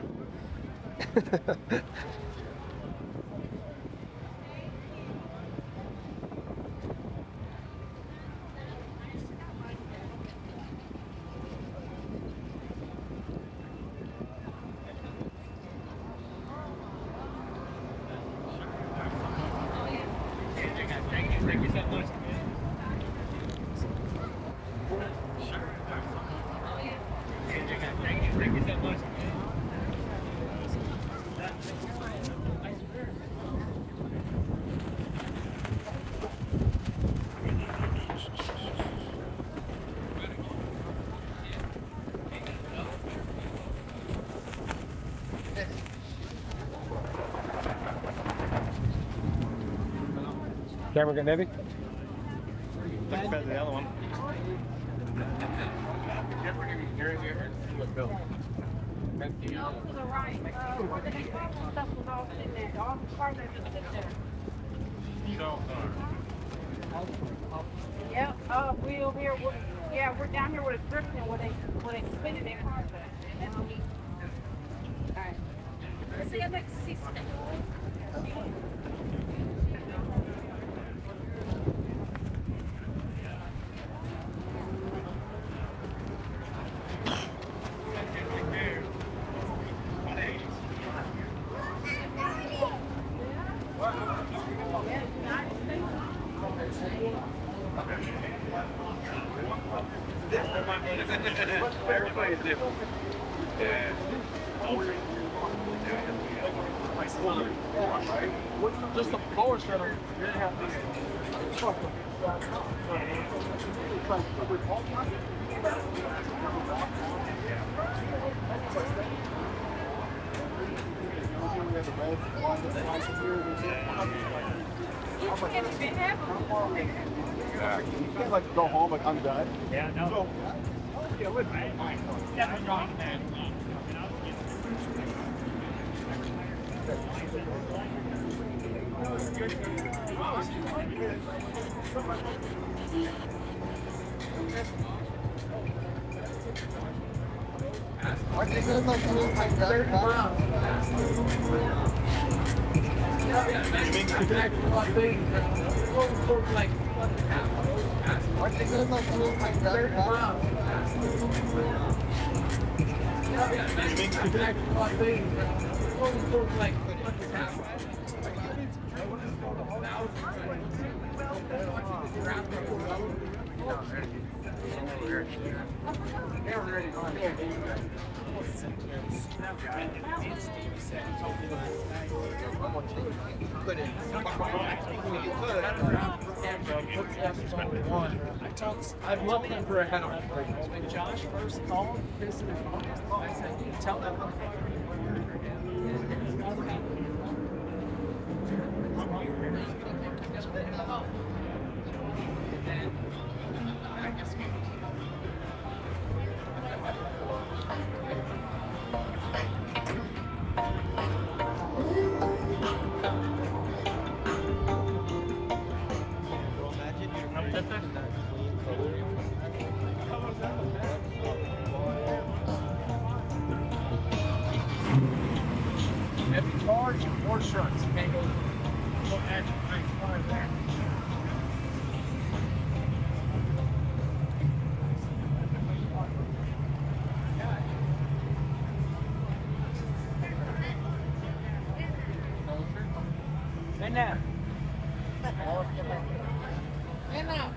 Camera getting heavy? That's better than the other one. To the right. Where the heck all the stuff was all sitting there. All the cars are just sitting there. Yep. We over here. We're down here with a drifting where they spinning their cars at. All right. Let's see. I'd like to see something. Everybody's different. Yeah. Just the floor shuttle. You can't like go home like I'm done. Yeah, no. So, yeah, with I've loved them for a head on. When Josh first called, this is I said, tell them. Every charge, more shirts. Can't go action right there. And now. And now.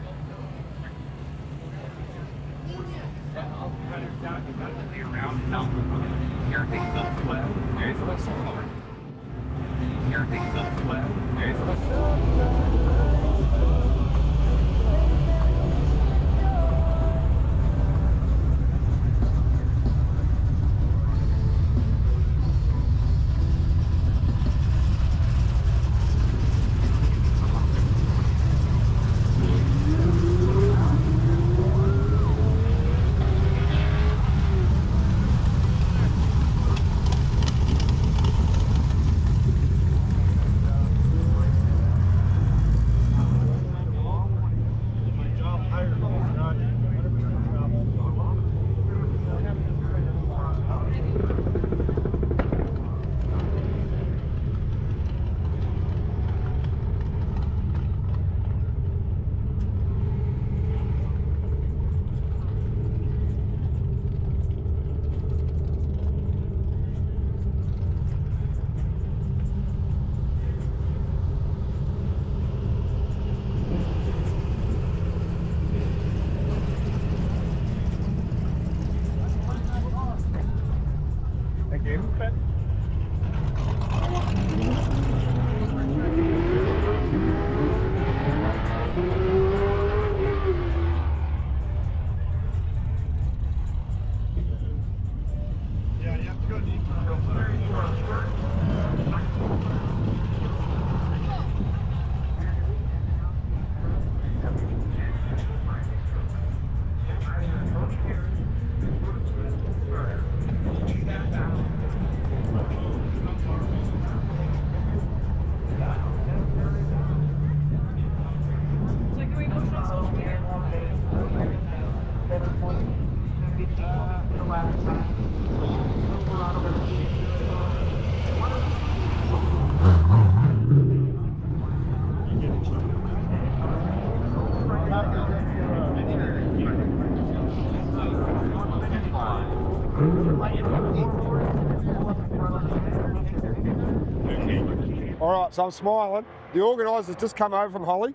All right, so I'm smiling. The organisers just come over from Holley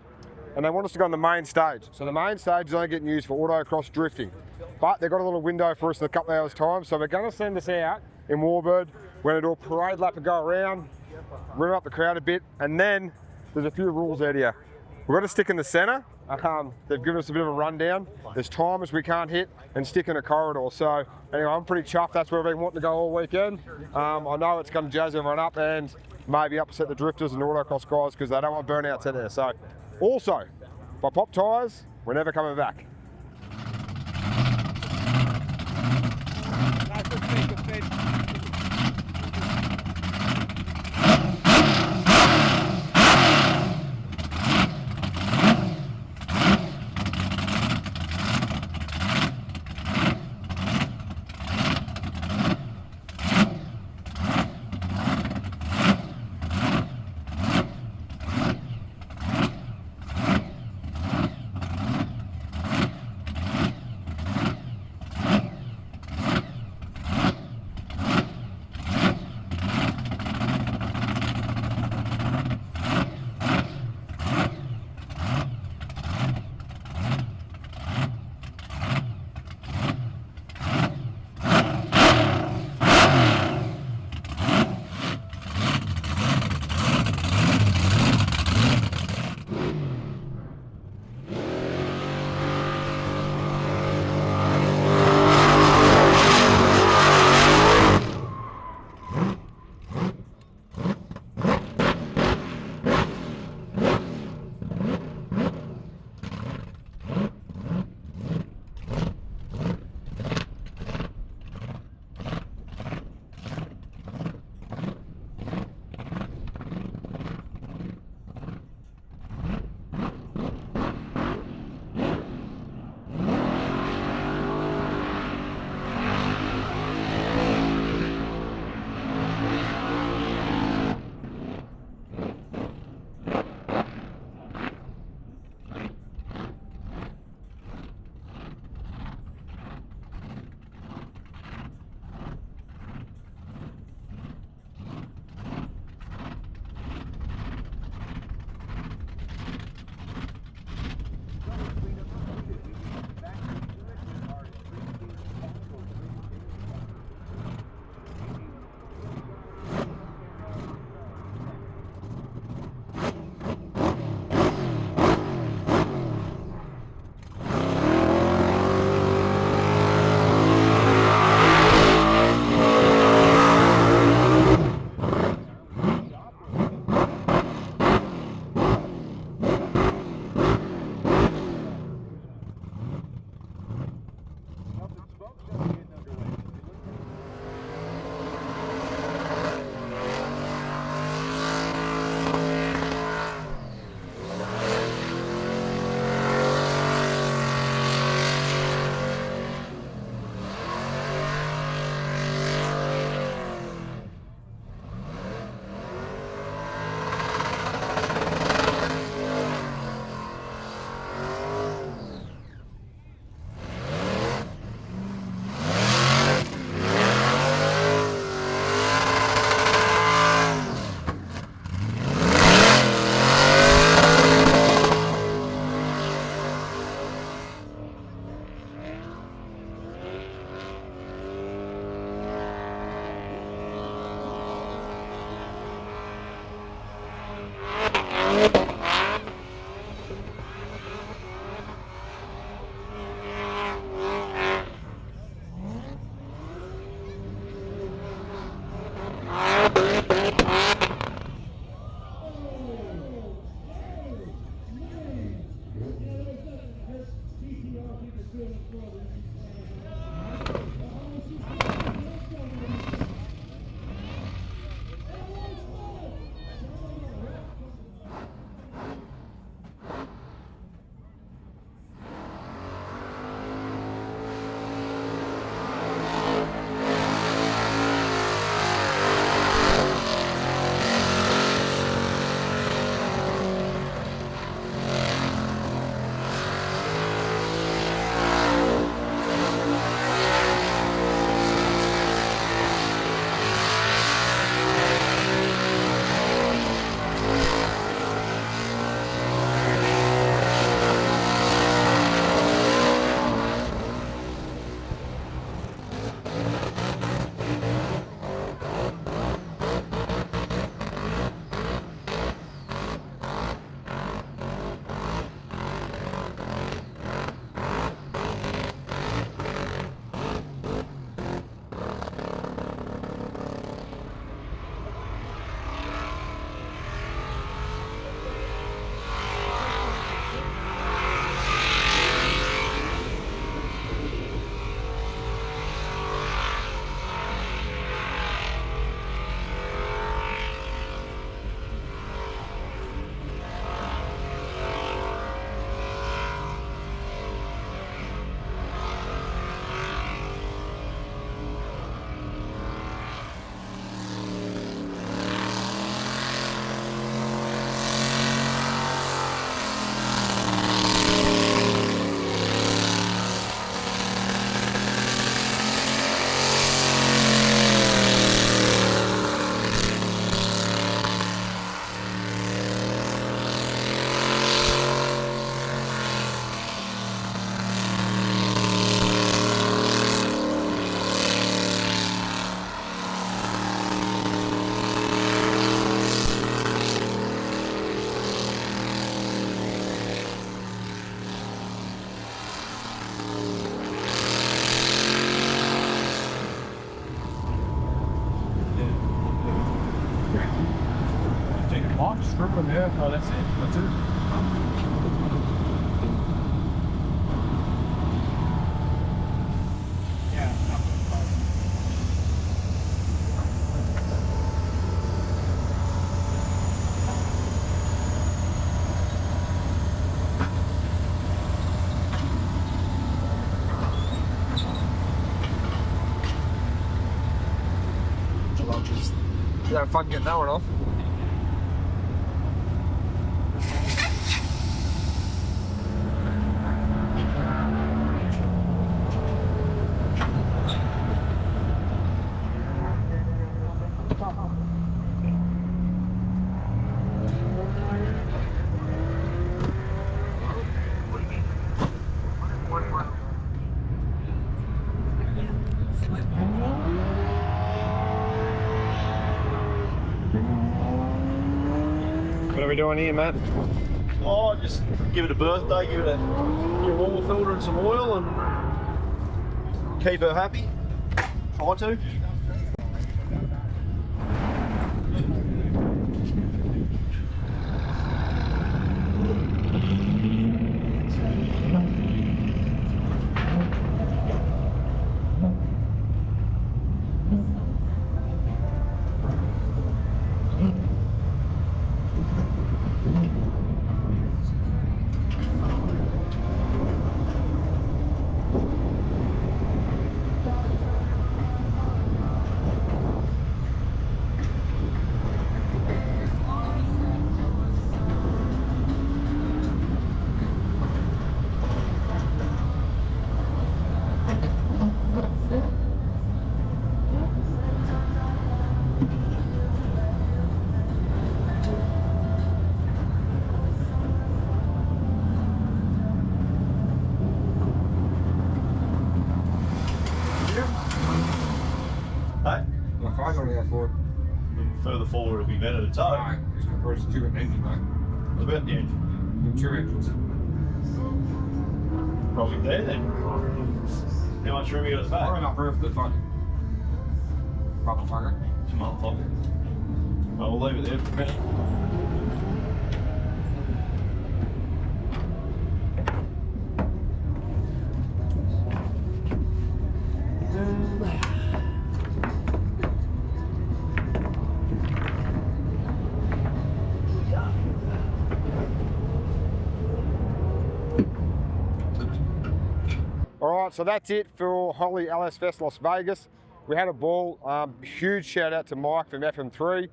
and they want us to go on the main stage. So the main stage is only getting used for autocross drifting. But they've got a little window for us in a couple of hours' time. So we're going to send us out in Warbird. We're going to do a parade lap and go around, rev up the crowd a bit, and then there's a few rules out here. We've got to stick in the centre. They've given us a bit of a rundown. There's timers we can't hit and stick in a corridor. So anyway, I'm pretty chuffed. That's where I've been wanting to go all weekend. I know it's going to jazz everyone up and maybe upset the drifters and autocross guys because they don't want burnouts in there. So also, if I pop tyres, we're never coming back. Brooklyn, yeah. Oh, that's it. That's it. You had fun getting that one off. What are we doing here, Matt? Oh, just give it a birthday, give it a oil filter and some oil and keep her happy. Try to. Further forward would be better to tow. Right, it's going to burst two engines, mate. What about the engine? Two engines. Probably there then. How much room you got at the back? Probably not room for the fucking motherfucker. Motherfucker. Well, we'll leave it there for a minute. Alright, so that's it for Holley LS Fest Las Vegas. We had a ball. Huge shout out to Mike from FM3.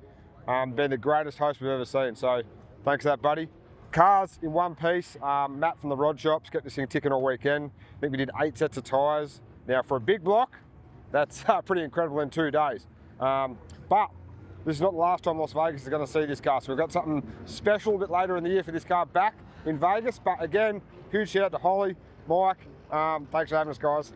Been the greatest host we've ever seen, so thanks for that, buddy. Cars in one piece. Matt from the Rod Shops kept this thing ticking all weekend. I think we did 8 sets of tyres. Now for a big block, that's pretty incredible in 2 days. But this is not the last time Las Vegas is going to see this car, so we've got something special a bit later in the year for this car back in Vegas. But again, huge shout out to Holley, Mike. Thanks for having us, guys.